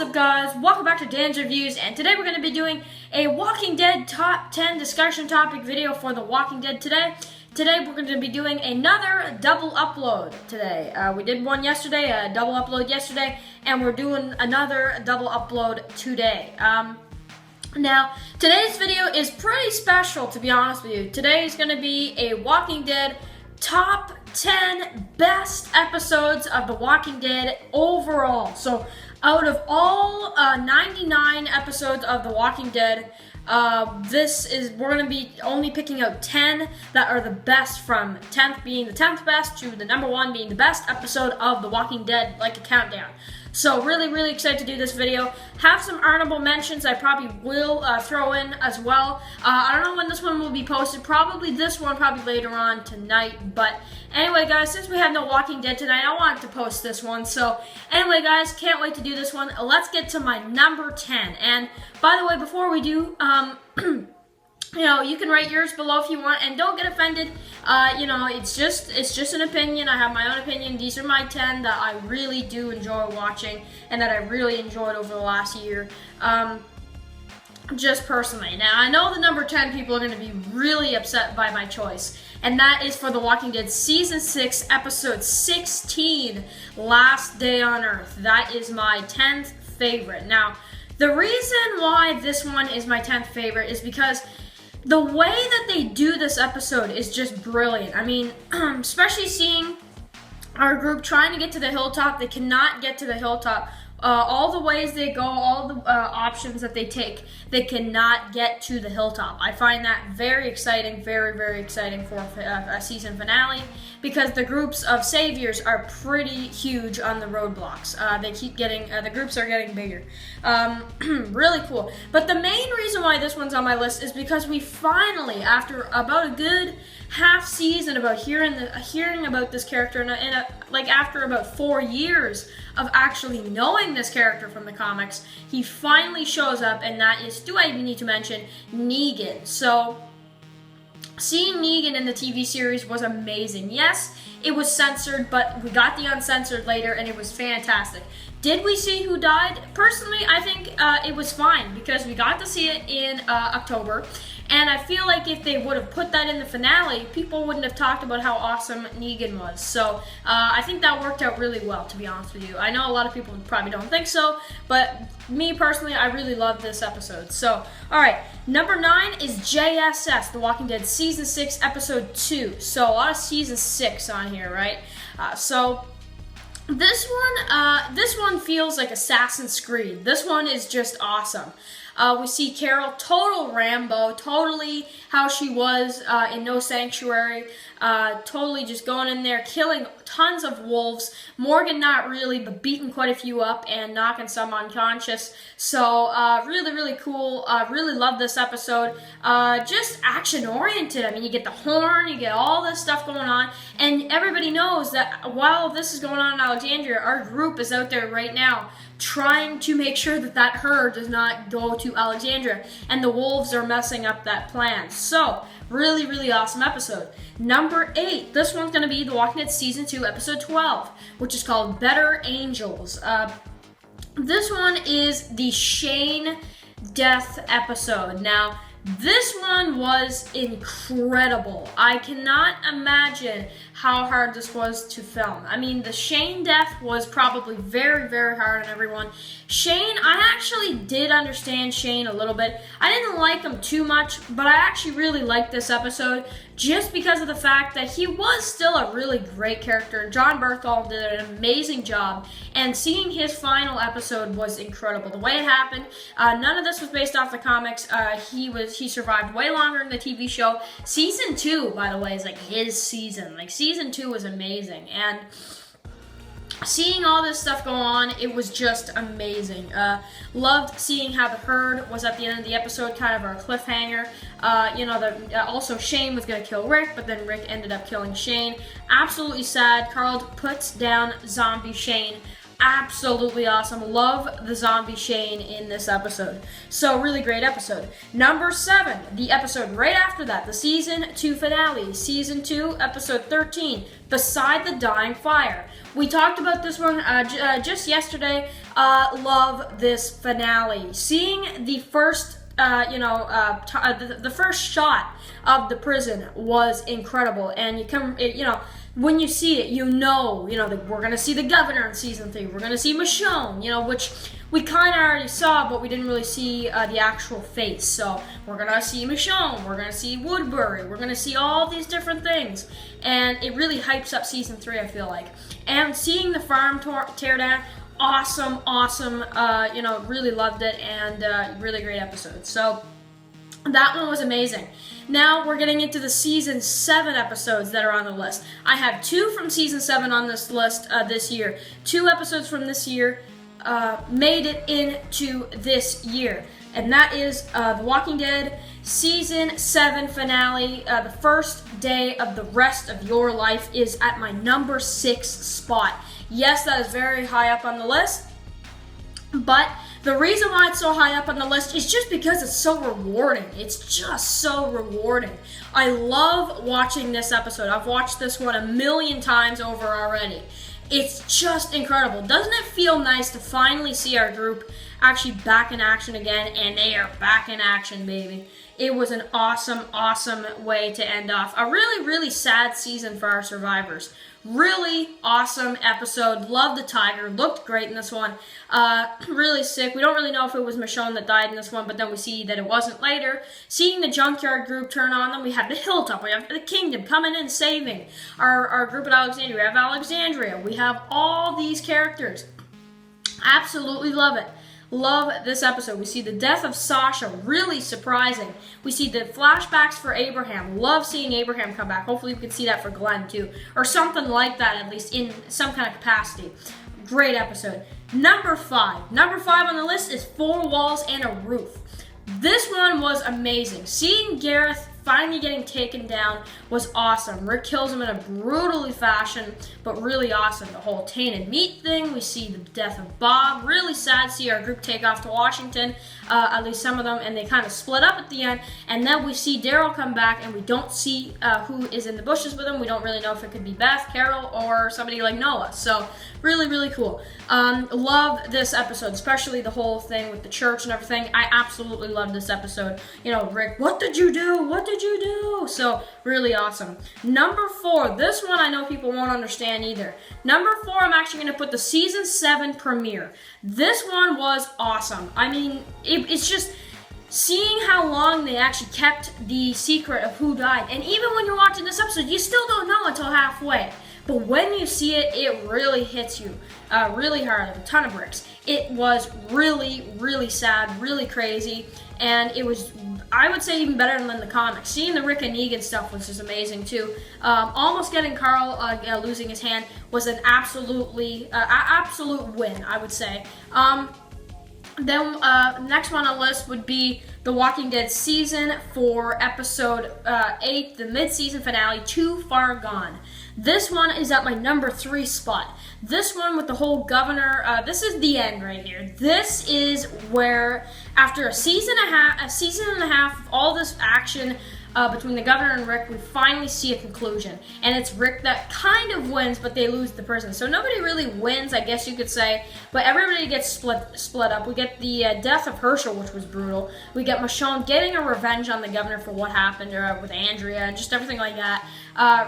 up, guys? Welcome back to Dan's Reviews, and today we're going to be doing a Walking Dead Top 10 discussion topic video for The Walking Dead today. Today we're going to be doing another double upload today. We did one yesterday, a double upload yesterday, and we're doing another double upload today. Now, today's video is pretty special, to be honest with you. Today is going to be a Walking Dead Top 10 best episodes of The Walking Dead overall. So, out of all 99 episodes of The Walking We're going to be only picking out 10 that are the best, from 10th being the 10th best to the number 1 being the best episode of The Walking Dead, like a countdown. So really excited to do this video. Have some honorable mentions I probably will throw in as well. I don't know when this one will be posted. Probably this one, probably later on tonight. But anyway, guys, since we have no Walking Dead tonight, I wanted to post this one. So anyway, guys, can't wait to do this one. Let's get to my number 10. And by the way, before we do, you know, you can write yours below if you want, and don't get offended. You know, it's just an opinion. I have my own opinion. These are my 10 that I really do enjoy watching and that I really enjoyed over the last year. Just personally. Now, I know the number 10 people are going to be really upset by my choice, and that is for The Walking Dead Season 6, Episode 16, Last Day on Earth. That is my 10th favorite. Now, the reason why this one is my 10th favorite is because the way that they do this episode is just brilliant. I mean, especially seeing our group trying to get to the hilltop. They cannot get to the hilltop. All the ways they go, all the options that they take, they cannot get to the hilltop. I find that very exciting, very exciting for a season finale, because the groups of saviors are pretty huge on the roadblocks. They keep getting, the groups are getting bigger. Really cool. But the main reason why this one's on my list is because we finally, after about a good half season about hearing about this character, like after about 4 years of actually knowing this character from the comics, he finally shows up, and that is, do I even need to mention, Negan. So, seeing Negan in the TV series was amazing. Yes, it was censored, but we got the uncensored later, and it was fantastic. Did we see who died? Personally, I think it was fine, because we got to see it in October. And I feel like if they would have put that in the finale, people wouldn't have talked about how awesome Negan was. So I think that worked out really well, to be honest with you. I know a lot of people probably don't think so, but me personally, I really love this episode. So, alright, number 9 is JSS, The Walking Dead Season 6, Episode 2. So a lot of Season 6 on here, right? This one feels like Assassin's Creed. This one is just awesome. We see Carol, total Rambo, totally how she was in No Sanctuary, totally just going in there, killing tons of wolves. Morgan not really, but beating quite a few up and knocking some unconscious. So really cool. Really love this episode. Just action-oriented. I mean, you get the horn, you get all this stuff going on, and everybody knows that while this is going on in Alexandria, our group is out there right now trying to make sure that that herd does not go to Alexandria, and the wolves are messing up that plan. So, really awesome episode. Number 8, this one's going to be The Walking Dead Season 2, Episode 12, which is called Better Angels. This one is the Shane death episode. Now, this one was incredible. I cannot imagine how hard this was to film. I mean, the Shane death was probably very hard on everyone. Shane, I actually did understand Shane a little bit. I didn't like him too much, but I actually really liked this episode just because of the fact that he was still a really great character. John Berthol did an amazing job, and seeing his final episode was incredible. The way it happened, none of this was based off the comics. He survived way longer in the TV show. Season 2, by the way, is like his season. Like, Season 2 was amazing, and seeing all this stuff go on, it was just amazing. Loved seeing how the herd was at the end of the episode, kind of our cliffhanger. You know, also Shane was going to kill Rick, but then Rick ended up killing Shane. Absolutely sad. Carl puts down zombie Shane. absolutely awesome. Love the zombie Shane in this episode. So really great episode. Number 7, the episode right after that, the season 2 finale. Season 2, episode 13, Beside the Dying Fire. We talked about this one just yesterday. Love this finale. Seeing the first, the first shot of the prison was incredible, and when you see it, that we're gonna see the governor in season 3. We're gonna see Michonne, which we kind of already saw, but we didn't really see the actual face. So we're gonna see Michonne. We're gonna see Woodbury. We're gonna see all these different things, and it really hypes up season 3. I feel like, and seeing the farm tear down. Awesome. Really loved it, and really great episode. So that one was amazing. Now we're getting into the season 7 episodes that are on the list. I have 2 from season 7 on this list this year. 2 episodes from this year made it into this year, and that is The Walking Dead season 7 finale. The first day of the rest of your life is at my number 6 spot. Yes, that is very high up on the list, but the reason why it's so high up on the list is just because it's so rewarding. It's just so rewarding. I love watching this episode. I've watched this one 1,000,000 times over already. It's just incredible. Doesn't it feel nice to finally see our group actually back in action again? And they are back in action, baby. It was an awesome way to end off a really, really sad season for our survivors. Really awesome episode. Love the tiger. Looked great in this one. Really sick. We don't really know if it was Michonne that died in this one, but then we see that it wasn't later. Seeing the junkyard group turn on them, we have the Hilltop. We have the Kingdom coming in saving our group at Alexandria. We have Alexandria. We have all these characters. Absolutely love it. Love this episode. We see the death of Sasha, really surprising. We see the flashbacks for Abraham. Love seeing Abraham come back. Hopefully we can see that for Glenn too, or something like that, at least in some kind of capacity. Great episode. Number 5 on the list is 4 Walls and a Roof. This one was amazing. Seeing Gareth finally getting taken down was awesome. Rick kills him in a brutally fashion, but really awesome. The whole tainted meat thing. We see the death of Bob. Really sad to see our group take off to Washington, at least some of them, and they kind of split up at the end. And then we see Daryl come back, and we don't see who is in the bushes with him. We don't really know if it could be Beth, Carol, or somebody like Noah. So really, really cool. Love this episode, especially the whole thing with the church and everything. I absolutely love this episode. Rick, what did you do? What did you do? So really awesome. Number 4, this one I know people won't understand either. Number 4, I'm actually going to put the season 7 premiere. This one was awesome. I mean, it's just seeing how long they actually kept the secret of who died. And even when you're watching this episode, you still don't know until halfway. But when you see it, it really hits you really hard, like a ton of bricks. It was really, really sad, really crazy, and it was, I would say, even better than the comics. Seeing the Rick and Negan stuff was just amazing too. Almost getting Carl losing his hand was an absolute win, I would say. Then next one on the list would be The Walking Dead Season 4, Episode 8, the mid-season finale, Too Far Gone. This one is at my number 3 spot. This one with the whole governor, this is the end right here. This is where, after a season and a half of all this action between the governor and Rick, we finally see a conclusion. And it's Rick that kind of wins, but they lose the prison. So nobody really wins, I guess you could say, but everybody gets split up. We get the death of Herschel, which was brutal. We get Michonne getting a revenge on the governor for what happened with Andrea and just everything like that.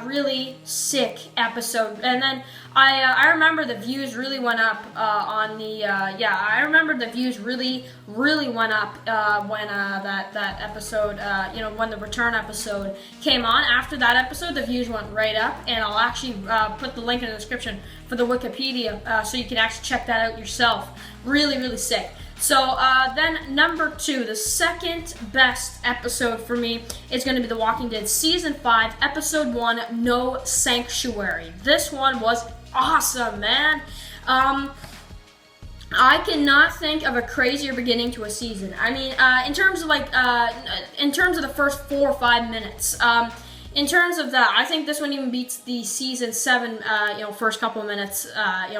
Really sick episode. And then I remember the views really went up I remember the views really went up when that episode, when the return episode came on. After that episode, the views went right up, and I'll actually put the link in the description for the Wikipedia so you can actually check that out yourself. Really, really sick. So then number 2, the second best episode for me is going to be The Walking Dead Season 5, Episode 1, No Sanctuary. This one was awesome, man. I cannot think of a crazier beginning to a season. I mean, in terms of the first 4 or 5 minutes, in terms of that, I think this one even beats the season 7, first couple of minutes,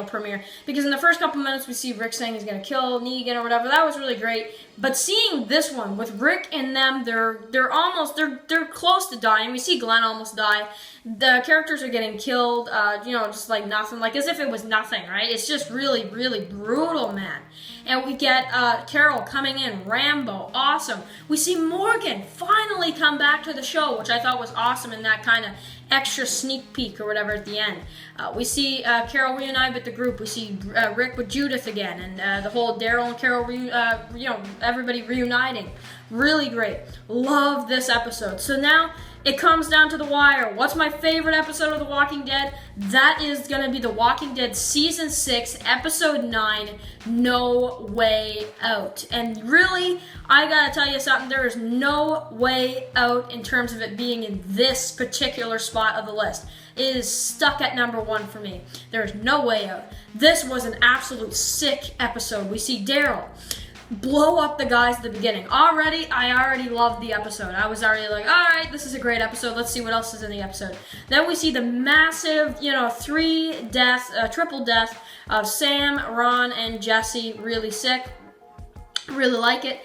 premiere. Because in the first couple of minutes, we see Rick saying he's gonna kill Negan or whatever. That was really great. But seeing this one with Rick and them, they're close to dying. We see Glenn almost die. The characters are getting killed, just like nothing, like as if it was nothing, right? It's just really, really brutal, man. And we get Carol coming in, Rambo, awesome. We see Morgan finally come back to the show, which I thought was awesome in that kind of extra sneak peek or whatever at the end. We see Carol reunite with the group. We see Rick with Judith again, and the whole Daryl and Carol, everybody reuniting. Really great. Love this episode. So now it comes down to the wire. What's my favorite episode of The Walking Dead? That is going to be The Walking Dead Season 6, Episode 9, No Way Out. And really, I gotta tell you something, there is no way out in terms of it being in this particular spot of the list. It is stuck at number 1 for me. There is no way out. This was an absolute sick episode. We see Daryl blow up the guys at the beginning. I already loved the episode. I was already like, all right, this is a great episode. Let's see what else is in the episode. Then we see the massive, triple death of Sam, Ron, and Jesse. Really sick. Really like it.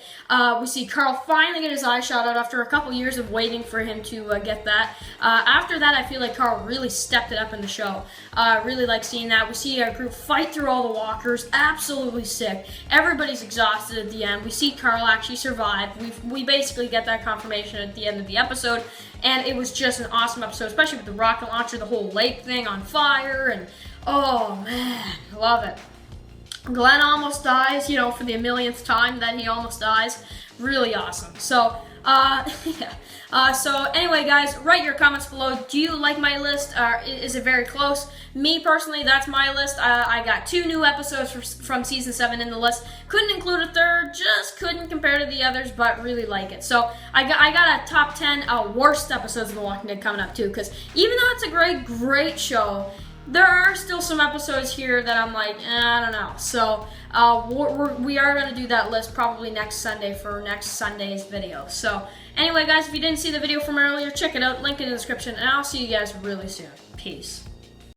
We see Carl finally get his eye shot out after a couple years of waiting for him to get that. After that, I feel like Carl really stepped it up in the show. Really like seeing that. We see our group fight through all the walkers. Absolutely sick. Everybody's exhausted at the end. We see Carl actually survive. We basically get that confirmation at the end of the episode. And it was just an awesome episode, especially with the rocket launcher, the whole lake thing on fire. And oh man, love it. Glenn almost dies, for the millionth time that he almost dies. Really awesome. So, so anyway, guys, write your comments below. Do you like my list? Is it very close? Me, personally, that's my list. I got 2 new episodes from Season 7 in the list. Couldn't include a third, just couldn't compare to the others, but really like it. So, I got a top 10 worst episodes of The Walking Dead coming up, too, because even though it's a great show, there are still some episodes here that I'm like, I don't know. So we are going to do that list probably next Sunday for next Sunday's video. So anyway, guys, if you didn't see the video from earlier, check it out. Link in the description. And I'll see you guys really soon. Peace.